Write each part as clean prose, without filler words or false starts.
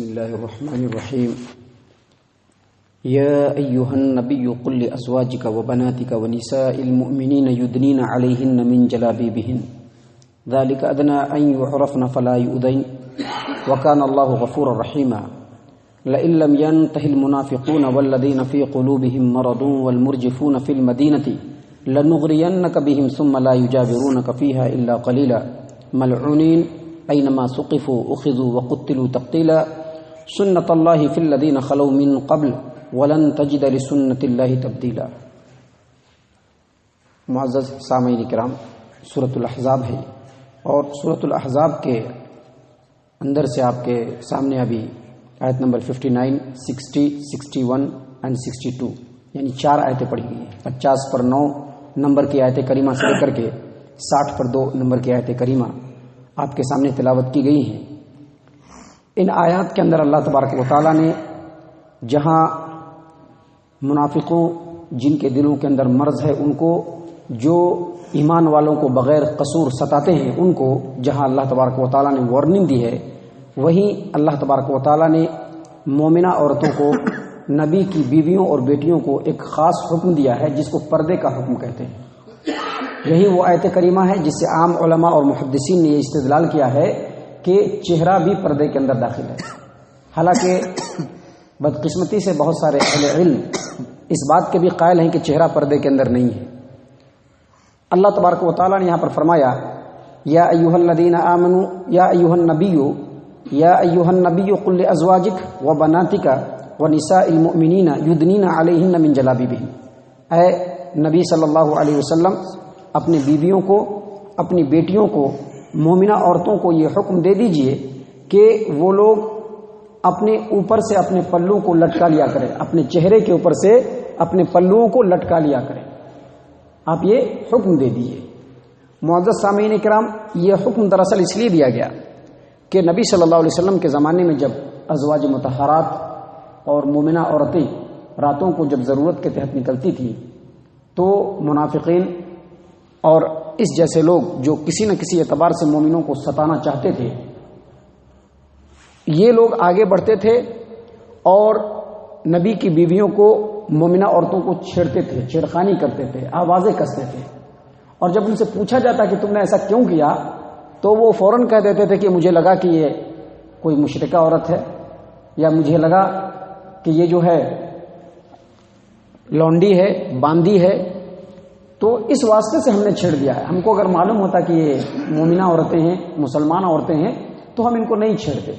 بسم الله الرحمن الرحيم يا أيها النبي قل لأزواجك وبناتك ونساء المؤمنين يدنين عليهن من جلابيبهن ذلك أدنى أن يعرفن فلا يؤذين وكان الله غفورا رحيما لئن لم ينته المنافقون والذين في قلوبهم مرض والمرجفون في المدينة لنغرينك بهم ثم لا يجاورونك فيها إلا قليلا ملعونين أينما ثقفوا أخذوا وقتلوا تقتيلا سنة الله في الذين خلوا من قبل ولن تجد لسنة الله تبديلا۔ معزز سامعین کرام، سورۃ الاحزاب ہے اور سورۃ الاحزاب کے اندر سے آپ کے سامنے ابھی آیت نمبر 59، 60، 61 اور 62 یعنی 4 آیتیں پڑھی گئی ہیں۔ 50 پر 9 نمبر کی آیت کریمہ سے لے کر کے 60 پر 2 نمبر کی آیت کریمہ آپ کے سامنے تلاوت کی گئی ہیں۔ ان آیات کے اندر اللہ تبارک و تعالیٰ نے جہاں منافقوں جن کے دلوں کے اندر مرض ہے، ان کو جو ایمان والوں کو بغیر قصور ستاتے ہیں، ان کو جہاں اللہ تبارک و تعالیٰ نے وارننگ دی ہے، وہیں اللہ تبارک و تعالیٰ نے مومنہ عورتوں کو، نبی کی بیویوں اور بیٹیوں کو ایک خاص حکم دیا ہے جس کو پردے کا حکم کہتے ہیں۔ یہی وہ آیت کریمہ ہے جس سے عام علماء اور محدثین نے یہ استدلال کیا ہے کہ چہرہ بھی پردے کے اندر داخل ہے۔ حالانکہ بدقسمتی سے بہت سارے اہل علم اس بات کے بھی قائل ہیں کہ چہرہ پردے کے اندر نہیں ہے۔ اللہ تبارک و تعالیٰ نے یہاں پر فرمایا یا ایھا الذین آمنوا یا ایھا النبی قل لازواجک وبناتک ونساء المؤمنین یدنین علیہن من جلابیبہن، اے نبی صلی اللہ علیہ وسلم اپنی بیویوں کو، اپنی بیٹیوں کو، مومنہ عورتوں کو یہ حکم دے دیجئے کہ وہ لوگ اپنے اوپر سے اپنے پلوں کو لٹکا لیا کریں، اپنے چہرے کے اوپر سے اپنے پلوں کو لٹکا لیا کریں۔ آپ یہ حکم دے دیجئے۔ معزز سامعین کرام، یہ حکم دراصل اس لیے دیا گیا کہ نبی صلی اللہ علیہ وسلم کے زمانے میں جب ازواج مطہرات اور مومنہ عورتیں راتوں کو جب ضرورت کے تحت نکلتی تھیں تو منافقین اور اس جیسے لوگ جو کسی نہ کسی اعتبار سے مومنوں کو ستانا چاہتے تھے، یہ لوگ آگے بڑھتے تھے اور نبی کی بیویوں کو، مومنہ عورتوں کو چھیڑتے تھے، چھیڑخانی کرتے تھے، آوازیں کستے تھے، اور جب ان سے پوچھا جاتا کہ تم نے ایسا کیوں کیا تو وہ فوراً کہہ دیتے تھے کہ مجھے لگا کہ یہ کوئی مشرکہ عورت ہے، یا مجھے لگا کہ یہ جو ہے لونڈی ہے، باندی ہے، تو اس واسطے سے ہم نے چھیڑ دیا ہے۔ ہم کو اگر معلوم ہوتا کہ یہ مومنہ عورتیں ہیں، مسلمان عورتیں ہیں، تو ہم ان کو نہیں چھیڑتے۔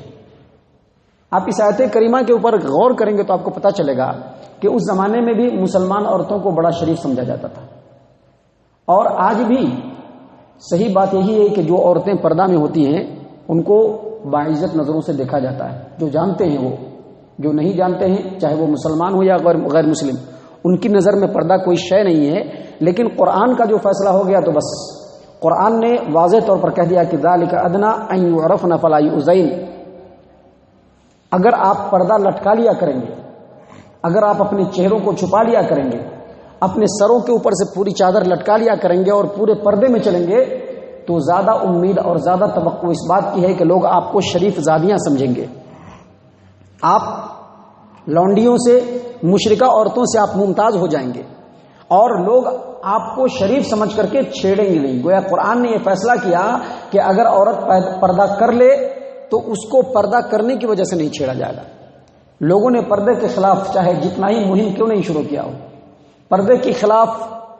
آپ اس آیت کریمہ کے اوپر غور کریں گے تو آپ کو پتہ چلے گا کہ اس زمانے میں بھی مسلمان عورتوں کو بڑا شریف سمجھا جاتا تھا، اور آج بھی صحیح بات یہی ہے کہ جو عورتیں پردہ میں ہوتی ہیں ان کو باعزت نظروں سے دیکھا جاتا ہے۔ جو جانتے ہیں، وہ جو نہیں جانتے ہیں، چاہے وہ مسلمان ہو یا غیر مسلم، ان کی نظر میں پردہ کوئی شے نہیں ہے۔ لیکن قرآن کا جو فیصلہ ہو گیا تو بس قرآن نے واضح طور پر کہہ دیا کہ ذالک ادنی ان یعرفن فلا یؤذین۔ اگر آپ پردہ لٹکا لیا کریں گے، اگر آپ اپنے چہروں کو چھپا لیا کریں گے، اپنے سروں کے اوپر سے پوری چادر لٹکا لیا کریں گے اور پورے پردے میں چلیں گے، تو زیادہ امید اور زیادہ توقع اس بات کی ہے کہ لوگ آپ کو شریف زادیاں سمجھیں گے۔ آپ لونڈیوں سے، مشرکہ عورتوں سے آپ ممتاز ہو جائیں گے اور لوگ آپ کو شریف سمجھ کر کے چھیڑیں گے نہیں۔ گویا قرآن نے یہ فیصلہ کیا کہ اگر عورت پردہ کر لے تو اس کو پردہ کرنے کی وجہ سے نہیں چھیڑا جائے گا۔ لوگوں نے پردے کے خلاف چاہے جتنا ہی مہم کیوں نہیں شروع کیا ہو، پردے کے خلاف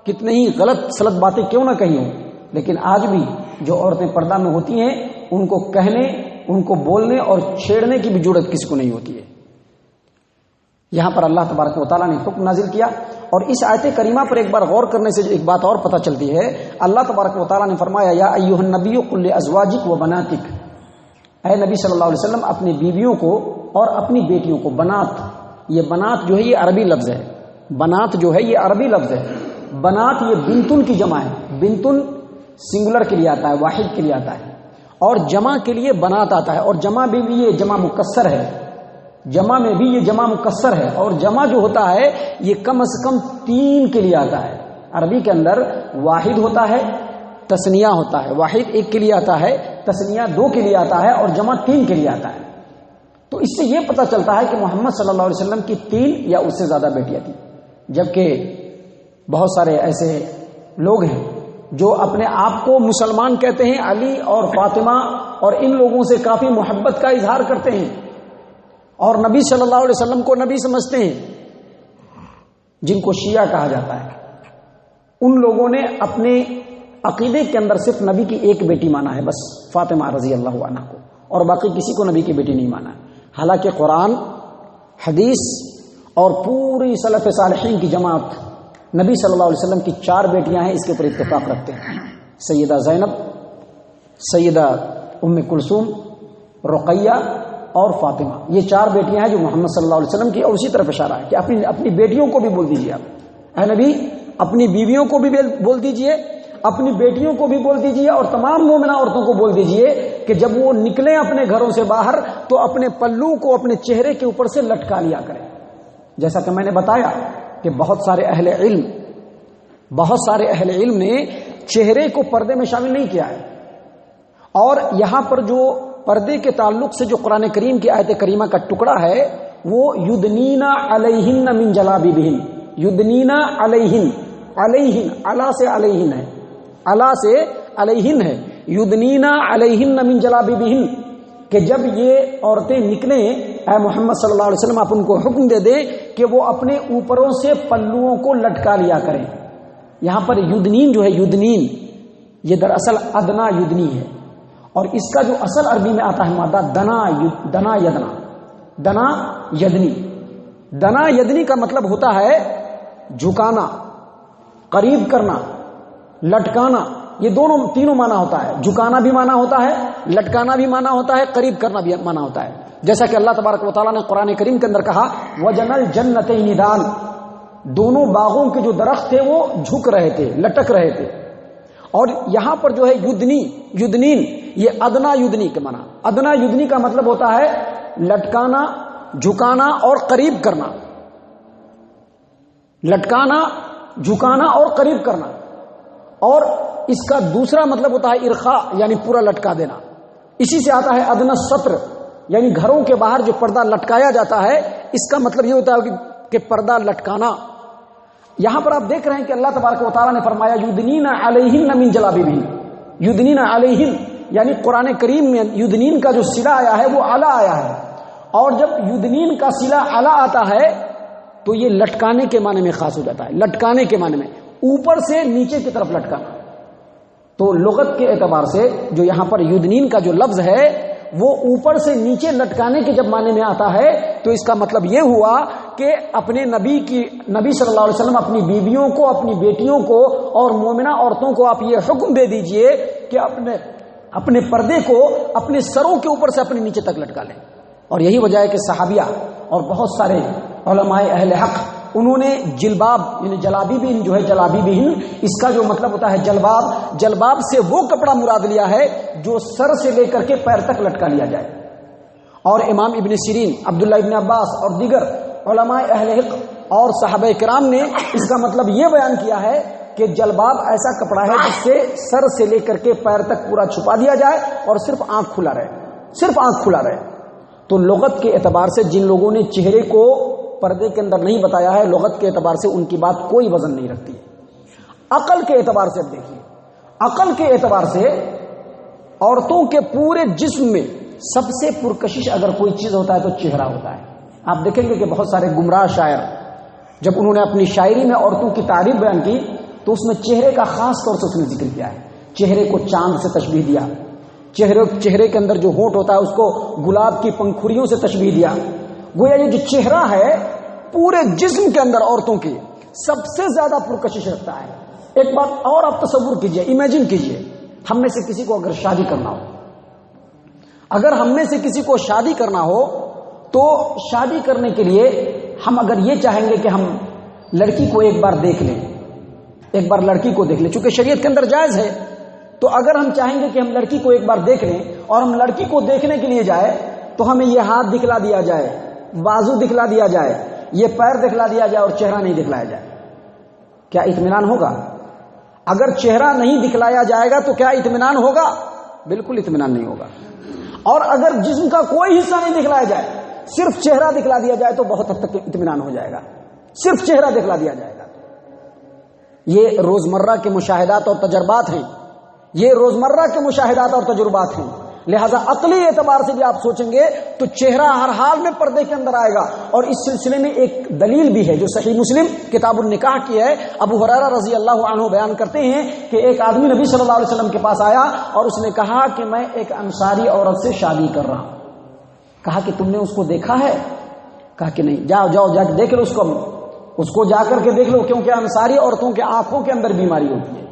کتنی ہی غلط سلط باتیں کیوں نہ کہی ہوں، لیکن آج بھی جو عورتیں پردہ میں ہوتی ہیں ان کو کہنے، ان کو بولنے اور چھیڑنے کی بھی جرأت کسی کو نہیں ہوتی ہے۔ یہاں پر اللہ تبارک و تعالیٰ نے حکم نازل کیا، اور اس آیت کریمہ پر ایک بار غور کرنے سے ایک بات اور پتہ چلتی ہے۔ اللہ تبارک و تعالیٰ نے فرمایا یا ایھا النبی قل لازواجک وبناتک، اے نبی صلی اللہ علیہ وسلم اپنی بیویوں کو اور اپنی بیٹیوں کو۔ بنات، یہ بنات جو ہے یہ عربی لفظ ہے، بنات جو ہے یہ عربی لفظ ہے۔ بنات یہ بنتن کی جمع ہے، بنتن سنگولر کے لیے آتا ہے، واحد کے لیے آتا ہے، اور جمع کے لیے بنات آتا ہے، اور جمع بھی یہ جمع مکسر ہے، جمع میں بھی یہ جمع مکسر ہے، اور جمع جو ہوتا ہے یہ کم از کم 3 کے لیے آتا ہے۔ عربی کے اندر واحد ہوتا ہے، تسنیہ ہوتا ہے، واحد 1 کے لیے آتا ہے، تسنیہ 2 کے لیے آتا ہے، اور جمع 3 کے لیے آتا ہے۔ تو اس سے یہ پتہ چلتا ہے کہ محمد صلی اللہ علیہ وسلم کی 3 یا اس سے زیادہ بیٹیاں تھیں، جبکہ بہت سارے ایسے لوگ ہیں جو اپنے آپ کو مسلمان کہتے ہیں، علی اور فاطمہ اور ان لوگوں سے کافی محبت کا اظہار کرتے ہیں اور نبی صلی اللہ علیہ وسلم کو نبی سمجھتے ہیں، جن کو شیعہ کہا جاتا ہے۔ ان لوگوں نے اپنے عقیدے کے اندر صرف نبی کی ایک بیٹی مانا ہے، بس فاطمہ رضی اللہ عنہ کو، اور باقی کسی کو نبی کی بیٹی نہیں مانا ہے، حالانکہ قرآن، حدیث اور پوری سلف صالحین کی جماعت نبی صلی اللہ علیہ وسلم کی 4 بیٹیاں ہیں، اس کے اوپر اتفاق رکھتے ہیں، سیدہ زینب، سیدہ ام کلثوم، رقیہ اور فاطمہ، یہ 4 بیٹیاں ہیں جو محمد صلی اللہ علیہ وسلم کی، اور اسی طرف اشارہ ہے کہ اپنی بیٹیوں کو بھی بول دیجیے، آپ اے نبی اپنی بیویوں کو بھی بول دیجیے، اپنی بیٹیوں کو بھی بول دیجیے، اور تمام مومنہ عورتوں کو بول دیجیے کہ جب وہ نکلیں اپنے گھروں سے باہر تو اپنے پلو کو اپنے چہرے کے اوپر سے لٹکا لیا کریں۔ جیسا کہ میں نے بتایا کہ بہت سارے اہل علم نے چہرے کو پردے میں شامل نہیں کیا ہے، اور یہاں پر جو پردے کے تعلق سے جو قرآن کریم کی آیت کریمہ کا ٹکڑا ہے وہ یدنینا علیہن من جلابیبہن، یدنینا علیہن، علیہن علا سے علیہن ہے، علا سے علیہن ہے، یدنینا علیہن من جلابیبہن، کہ جب یہ عورتیں نکلیں اے محمد صلی اللہ علیہ وسلم آپ ان کو حکم دے دیں کہ وہ اپنے اوپروں سے پلوؤں کو لٹکا لیا کریں۔ یہاں پر یدنین جو ہے، یدنین یہ دراصل ادنا یدنی ہے، اور اس کا جو اصل عربی میں آتا ہے مادہ دنا یدنا، دنا یدنی۔ دنا یدنی کا مطلب ہوتا ہے جھکانا، قریب کرنا، لٹکانا، یہ تینوں معنی ہوتا ہے، جھکانا بھی معنی ہوتا ہے، لٹکانا بھی معنی ہوتا ہے، قریب کرنا بھی معنی ہوتا ہے، جیسا کہ اللہ تبارک و تعالیٰ نے قرآن کریم کے اندر کہا وَجَنَ الْجَنَّتَيْنِ دَانٍ، دونوں باغوں کے جو درخت تھے وہ جھک رہے تھے، لٹک رہے تھے۔ اور یہاں پر جو ہے یدنین، یہ ادنا یدنی کے معنی، ادنا یدنی کا مطلب ہوتا ہے لٹکانا، جھکانا اور قریب کرنا، لٹکانا، جھکانا اور قریب کرنا۔ اور اس کا دوسرا مطلب ہوتا ہے ارخاء، یعنی پورا لٹکا دینا، اسی سے آتا ہے ادنا سطر، یعنی گھروں کے باہر جو پردہ لٹکایا جاتا ہے اس کا مطلب یہ ہوتا ہے کہ پردہ لٹکانا۔ یہاں پر آپ دیکھ رہے ہیں کہ اللہ تبارک و تعالیٰ نے فرمایا یدنین علیہن من جلابیبہن، یدنین علیہن، یعنی قرآن کریم میں یدنین کا جو صلہ آیا ہے وہ اعلیٰ آیا ہے، اور جب یدنین کا صلہ اعلیٰ آتا ہے تو یہ لٹکانے کے معنی میں خاص ہو جاتا ہے، لٹکانے کے معنی میں اوپر سے نیچے کی طرف لٹکانا۔ تو لغت کے اعتبار سے جو یہاں پر یدنین کا جو لفظ ہے وہ اوپر سے نیچے لٹکانے کے جب معنی میں آتا ہے تو اس کا مطلب یہ ہوا کہ اپنے نبی صلی اللہ علیہ وسلم اپنی بیویوں کو، اپنی بیٹیوں کو اور مومنہ عورتوں کو آپ یہ حکم دے دیجئے کہ اپنے پردے کو اپنے سروں کے اوپر سے اپنے نیچے تک لٹکا لیں۔ اور یہی وجہ ہے کہ صحابیہ اور بہت سارے علماء اہل حق انہوں نے جلباب یعنی جلابیبہن جو ہے، جلابیبہن اس کا جو مطلب ہوتا ہے جلباب سے وہ کپڑا مراد لیا ہے جو سر سے لے کر کے پیر تک لٹکا لیا جائے۔ اور امام ابن سیرین، عبداللہ ابن عباس اور دیگر علماء اہل حق اور صحابہ کرام نے اس کا مطلب یہ بیان کیا ہے کہ جلباب ایسا کپڑا ہے جس سے سر سے لے کر کے پیر تک پورا چھپا دیا جائے اور صرف آنکھ کھلا رہے۔ تو لغت کے اعتبار سے جن لوگوں نے چہرے کو پردے کے اندر نہیں بتایا ہے، لغت کے اعتبار سے ان کی بات کوئی وزن نہیں رکھتی۔ عقل کے اعتبار سے اب دیکھیے، عقل کے اعتبار سے عورتوں کے پورے جسم میں سب سے پرکشش اگر کوئی چیز ہوتا ہے تو چہرہ ہوتا ہے۔ آپ دیکھیں گے کہ بہت سارے گمراہ شاعر جب انہوں نے اپنی شاعری میں عورتوں کی تعریف بیان کی تو اس میں چہرے کا خاص طور سے اس نے ذکر کیا ہے، چہرے کو چاند سے تشبیہ دیا، چہرے کے اندر جو ہونٹ ہوتا ہے اس کو گلاب کی پنکھڑیوں سے تشبیہ دیا۔ گویا یہ جو چہرہ ہے پورے جسم کے اندر عورتوں کی سب سے زیادہ پرکشش رکھتا ہے۔ ایک بات اور آپ تصور کیجئے، امیجن کیجئے، ہم میں سے کسی کو اگر شادی کرنا ہو، اگر ہم میں سے کسی کو شادی کرنا ہو تو شادی کرنے کے لیے ہم اگر یہ چاہیں گے کہ ہم لڑکی کو ایک بار دیکھ لیں، ایک بار لڑکی کو دیکھ لیں، چونکہ شریعت کے اندر جائز ہے، تو اگر ہم چاہیں گے کہ ہم لڑکی کو ایک بار دیکھ لیں اور ہم لڑکی کو دیکھنے کے لیے جائے تو ہمیں یہ ہاتھ دکھلا دیا جائے، بازو دکھلا دیا جائے، یہ پیر دکھلا دیا جائے اور چہرہ نہیں دکھلایا جائے، کیا اطمینان ہوگا؟ اگر چہرہ نہیں دکھلایا جائے گا تو کیا اطمینان ہوگا؟ بالکل اطمینان نہیں ہوگا۔ اور اگر جسم کا کوئی حصہ نہیں دکھلایا جائے، صرف چہرہ دکھلا دیا جائے تو بہت حد تک اطمینان ہو جائے گا، صرف چہرہ دکھلا دیا جائے گا۔ یہ روزمرہ کے مشاہدات اور تجربات ہیں، یہ روزمرہ کے مشاہدات اور تجربات ہیں، لہذا عقلی اعتبار سے بھی آپ سوچیں گے تو چہرہ ہر حال میں پردے کے اندر آئے گا۔ اور اس سلسلے میں ایک دلیل بھی ہے جو صحیح مسلم کتاب النکاح کی ہے، ابو ہریرہ رضی اللہ عنہ بیان کرتے ہیں کہ ایک آدمی نبی صلی اللہ علیہ وسلم کے پاس آیا اور اس نے کہا کہ میں ایک انصاری عورت سے شادی کر رہا ہوں۔ کہا کہ تم نے اس کو دیکھا ہے؟ کہا کہ نہیں۔ جاؤ جا کے دیکھ لو اس کو جا کر کے دیکھ لو، کیونکہ انصاری عورتوں کے آنکھوں کے اندر بیماری ہوتی ہے،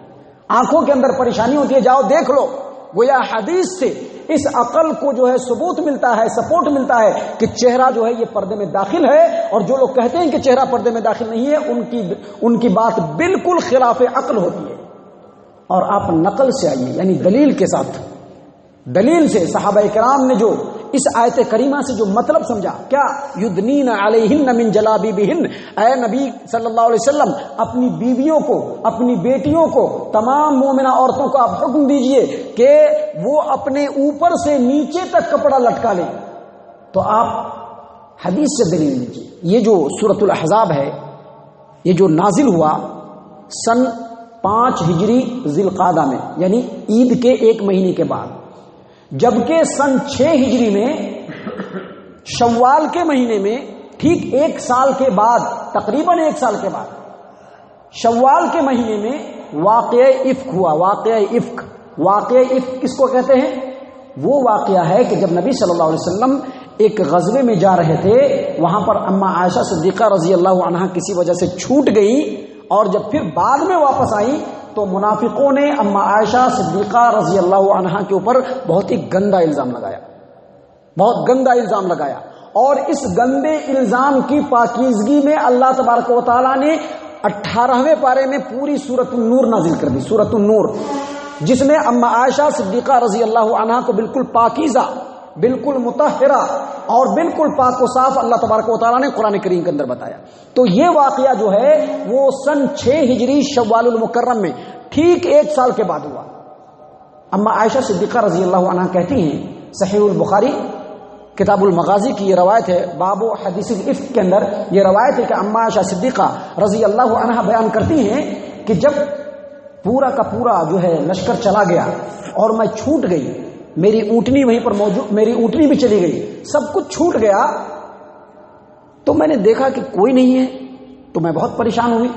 آنکھوں کے اندر پریشانی ہوتی ہے، جاؤ دیکھ لو۔ گویا حدیث سے اس عقل کو جو ہے ثبوت ملتا ہے، سپورٹ ملتا ہے کہ چہرہ جو ہے یہ پردے میں داخل ہے، اور جو لوگ کہتے ہیں کہ چہرہ پردے میں داخل نہیں ہے ان کی بات بالکل خلاف عقل ہوتی ہے۔ اور آپ نقل سے آئیے، یعنی دلیل کے ساتھ، دلیل سے صحابہ کرام نے جو اس آیت کریمہ سے جو مطلب سمجھا، کیا یدنین علیہن من جلابیبہن، اے نبی صلی اللہ علیہ وسلم اپنی بیویوں کو، اپنی بیٹیوں کو، تمام مومنہ عورتوں کو آپ حکم دیجئے کہ وہ اپنے اوپر سے نیچے تک کپڑا لٹکا لیں۔ تو آپ حدیث سے دلیل لیجیے۔ یہ جو سورۃ الاحزاب ہے، یہ جو نازل ہوا سن 5 ہجری ذی القعدہ میں، یعنی عید کے 1 مہینے کے بعد، جبکہ سن 6 ہجری میں شوال کے مہینے میں ٹھیک 1 سال کے بعد، تقریباً 1 سال کے بعد شوال کے مہینے میں واقعہ افک ہوا۔ واقعہ افک کس کو کہتے ہیں؟ وہ واقعہ ہے کہ جب نبی صلی اللہ علیہ وسلم ایک غزوے میں جا رہے تھے، وہاں پر اما عائشہ صدیقہ رضی اللہ عنہا کسی وجہ سے چھوٹ گئی، اور جب پھر بعد میں واپس آئی تو منافقوں نے اما عائشہ صدیقہ رضی اللہ عنہا کے اوپر بہت ہی گندا الزام لگایا، بہت گندا الزام لگایا، اور اس گندے الزام کی پاکیزگی میں اللہ تبارک و تعالیٰ نے 18ویں پارے میں پوری سورۃ النور نازل کر دی، سورۃ النور، جس میں اما عائشہ صدیقہ رضی اللہ عنہا کو بالکل پاکیزہ، بالکل مطہرہ اور بالکل پاک و صاف اللہ تبارک و تعالیٰ نے قرآن کریم کے اندر بتایا۔ تو یہ واقعہ جو ہے وہ سن 6 ہجری شوال المکرم میں ٹھیک 1 سال کے بعد ہوا۔ اما عائشہ صدیقہ رضی اللہ عنہا کہتی ہیں، صحیح البخاری کتاب المغازی کی یہ روایت ہے، باب حدیث الافک کے اندر یہ روایت ہے کہ اما عائشہ صدیقہ رضی اللہ عنہا بیان کرتی ہیں کہ جب پورا کا پورا جو ہے لشکر چلا گیا اور میں چھوٹ گئی، میری اونٹنی وہیں پر موجود، میری اونٹنی بھی چلی گئی، سب کچھ چھوٹ گیا، تو میں نے دیکھا کہ کوئی نہیں ہے، تو میں بہت پریشان ہوئی،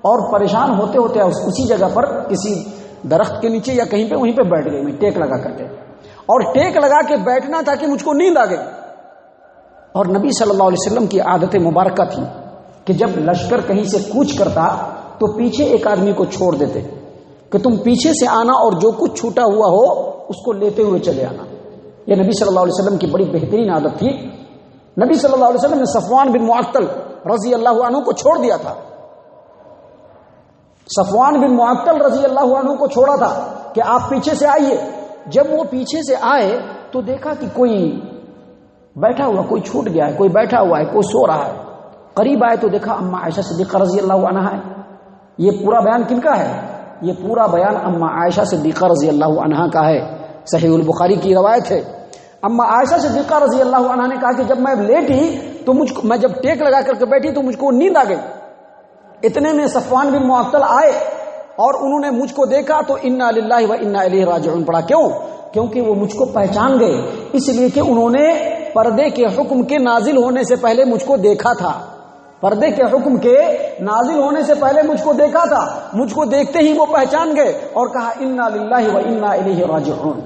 اور پریشان ہوتے ہوتے اسی جگہ پر کسی درخت کے نیچے یا کہیں پہ وہیں پہ بیٹھ گئی میں ٹیک لگا کر کے، اور ٹیک لگا کے بیٹھنا تھا کہ مجھ کو نیند آ گئی۔ اور نبی صلی اللہ علیہ وسلم کی عادت مبارکہ تھی کہ جب لشکر کہیں سے کوچ کرتا تو پیچھے ایک آدمی کو چھوڑ دیتے کہ تم پیچھے سے آنا اور جو کچھ چھوٹا ہوا ہو اس کو لیتے ہوئے چلے آنا۔ یہ نبی صلی اللہ علیہ وسلم کی بڑی بہترین عادت تھی۔ نبی صلی اللہ علیہ وسلم نے صفوان بن معطل رضی اللہ عنہ کو چھوڑ دیا تھا، صفوان بن معطل رضی اللہ عنہ کو چھوڑا تھا کہ آپ پیچھے سے آئیے۔ جب وہ پیچھے سے آئے تو دیکھا کہ کوئی بیٹھا ہوا، کوئی چھوٹ گیا ہے، کوئی بیٹھا ہوا ہے، کوئی سو رہا ہے۔ قریب آئے تو دیکھا اما عائشہ صدیقہ رضی اللہ عنہا ہے۔ یہ پورا بیان کن کا ہے؟ یہ پورا بیان اما عائشہ صدیقہ رضی اللہ عنہا کا ہے، صحیح البخاری کی روایت ہے۔ اما عائشہ صدیقہ رضی اللہ عنہا نے کہا کہ جب میں لیٹی تو میں جب ٹیک لگا کر کے بیٹھی تو مجھ کو نیند آ گئی۔ اتنے میں صفوان بن معطل آئے اور انہوں نے مجھ کو دیکھا تو انا للہ و انا الیہ راجعون پڑھا۔ کیونکہ وہ مجھ کو پہچان گئے، اس لیے کہ انہوں نے پردے کے حکم کے نازل ہونے سے پہلے مجھ کو دیکھا تھا، پردے کے حکم کے نازل ہونے سے پہلے مجھ کو دیکھا تھا، مجھ کو دیکھتے ہی وہ پہچان گئے اور کہا انا للہ و انا الیہ راجعون،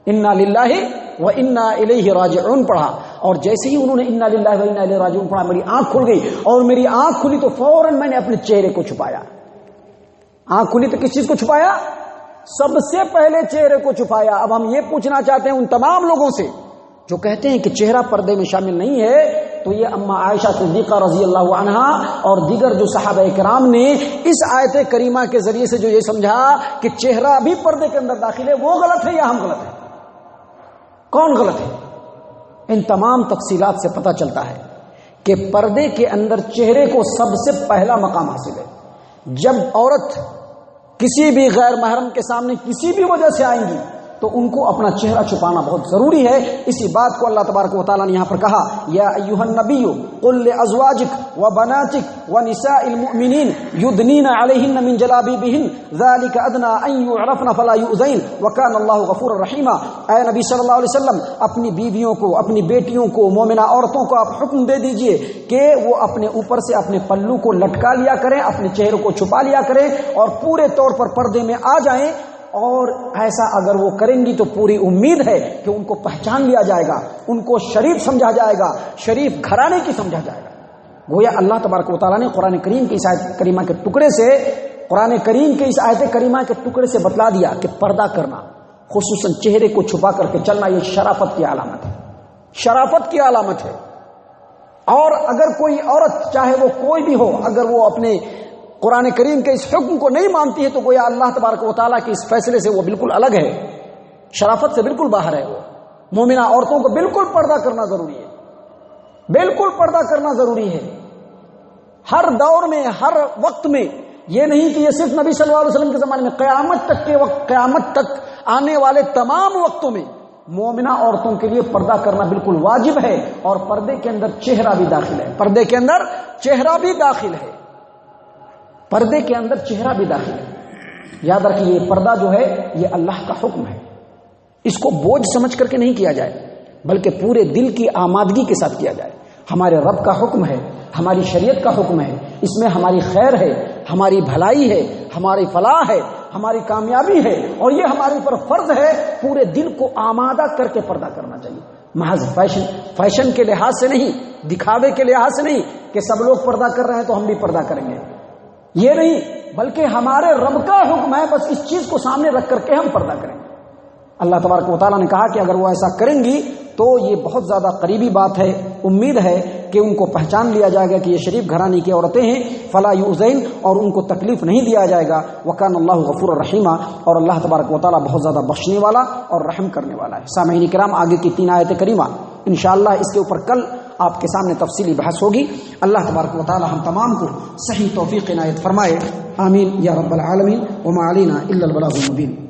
انا للہ و انا الیہ راجعون پڑھا۔ اور جیسے ہی انہوں نے انا للہ و انا الیہ راجعون پڑھا میری آنکھ کھل گئی، اور میری آنکھ کھلی تو فوراً میں نے اپنے چہرے کو چھپایا۔ آنکھ کھلی تو کس چیز کو چھپایا؟ سب سے پہلے چہرے کو چھپایا۔ اب ہم یہ پوچھنا چاہتے ہیں ان تمام لوگوں سے جو کہتے ہیں کہ چہرہ پردے میں شامل نہیں ہے، تو یہ اما عائشہ صدیقہ رضی اللہ عنہا اور دیگر جو صحابہ کرام نے اس آیت کریمہ کے ذریعے سے جو یہ سمجھا کہ چہرہ بھی پردے کے اندر داخل ہے، وہ غلط ہے یا ہم غلط ہیں؟ کون غلط ہے؟ ان تمام تفصیلات سے پتہ چلتا ہے کہ پردے کے اندر چہرے کو سب سے پہلا مقام حاصل ہے۔ جب عورت کسی بھی غیر محرم کے سامنے کسی بھی وجہ سے آئیں گی تو تو ان کو اپنا چہرہ چھپانا بہت ضروری ہے. اسی بات کو اللہ تبارک و تعالیٰ نے یہاں پر کہا یا ایھا النبی قل لازواجک وبناتک ونساء المؤمنین یدنین علیہن من جلابیبہن ذلک ادنی ان یعرفن فلا یؤذین وکان اللہ غفورا رحیما. اے نبی صلی اللہ علیہ وسلم اپنی بیویوں کو, اپنی بیٹیوں کو, مومنہ عورتوں کو آپ حکم دے دیجئے کہ وہ اپنے اوپر سے اپنے پلو کو لٹکا لیا کریں, اپنے چہرے کو چھپا لیا کریں اور پورے طور پر پردے میں آ جائیں. اور ایسا اگر وہ کریں گی تو پوری امید ہے کہ ان کو پہچان لیا جائے گا, ان کو شریف سمجھا جائے گا, شریف گھرانے کی سمجھا جائے گا. گویا اللہ تبارک و تعالیٰ نے قرآن کریم کی اس آیت کریمہ کے ٹکڑے سے, قرآن کریم کے اس آیت کریمہ کے ٹکڑے سے بتلا دیا کہ پردہ کرنا, خصوصاً چہرے کو چھپا کر کے چلنا, یہ شرافت کی علامت ہے, شرافت کی علامت ہے. اور اگر کوئی عورت چاہے وہ کوئی بھی ہو, اگر وہ اپنے قرآن کریم کے اس حکم کو نہیں مانتی ہے تو گویا اللہ تبارک و تعالیٰ کے اس فیصلے سے وہ بالکل الگ ہے, شرافت سے بالکل باہر ہے. وہ مومنہ عورتوں کو بالکل پردہ کرنا ضروری ہے, بالکل پردہ کرنا ضروری ہے ہر دور میں, ہر وقت میں. یہ نہیں کہ یہ صرف نبی صلی اللہ علیہ وسلم کے زمانے میں, قیامت تک کے وقت, قیامت تک آنے والے تمام وقتوں میں مومنہ عورتوں کے لیے پردہ کرنا بالکل واجب ہے. اور پردے کے اندر چہرہ بھی داخل ہے, پردے کے اندر چہرہ بھی داخل ہے, پردے کے اندر چہرہ بھی داخل ہے. یاد رکھیے یہ پردہ جو ہے یہ اللہ کا حکم ہے, اس کو بوجھ سمجھ کر کے نہیں کیا جائے بلکہ پورے دل کی آمادگی کے ساتھ کیا جائے. ہمارے رب کا حکم ہے, ہماری شریعت کا حکم ہے, اس میں ہماری خیر ہے, ہماری بھلائی ہے, ہماری فلاح ہے, ہماری کامیابی ہے, اور یہ ہمارے اوپر فرض ہے پورے دل کو آمادہ کر کے پردہ کرنا چاہیے. محض فیشن کے لحاظ سے نہیں, دکھاوے کے لحاظ سے نہیں کہ سب لوگ پردہ کر رہے ہیں تو ہم بھی پردہ کریں گے, یہ نہیں, بلکہ ہمارے رب کا حکم ہے, بس اس چیز کو سامنے رکھ کر کے ہم پردہ کریں گے. اللہ تبارک و تعالیٰ نے کہا کہ اگر وہ ایسا کریں گی تو یہ بہت زیادہ قریبی بات ہے, امید ہے کہ ان کو پہچان لیا جائے گا کہ یہ شریف گھرانے کی عورتیں ہیں, فلا یؤذین, اور ان کو تکلیف نہیں دیا جائے گا. وکان اللہ غفور رحیمہ, اور اللہ تبارک و تعالیٰ بہت زیادہ بخشنے والا اور رحم کرنے والا ہے. سامعین کرام, آگے کی 3 آیت کریمہ انشاءاللہ اس کے اوپر کل آپ کے سامنے تفصیلی بحث ہوگی. اللہ تبارک و تعالیٰ ہم تمام کو صحیح توفیق عنایت فرمائے. آمین یا رب العالمین. وما علینا الا البلاغ المبین.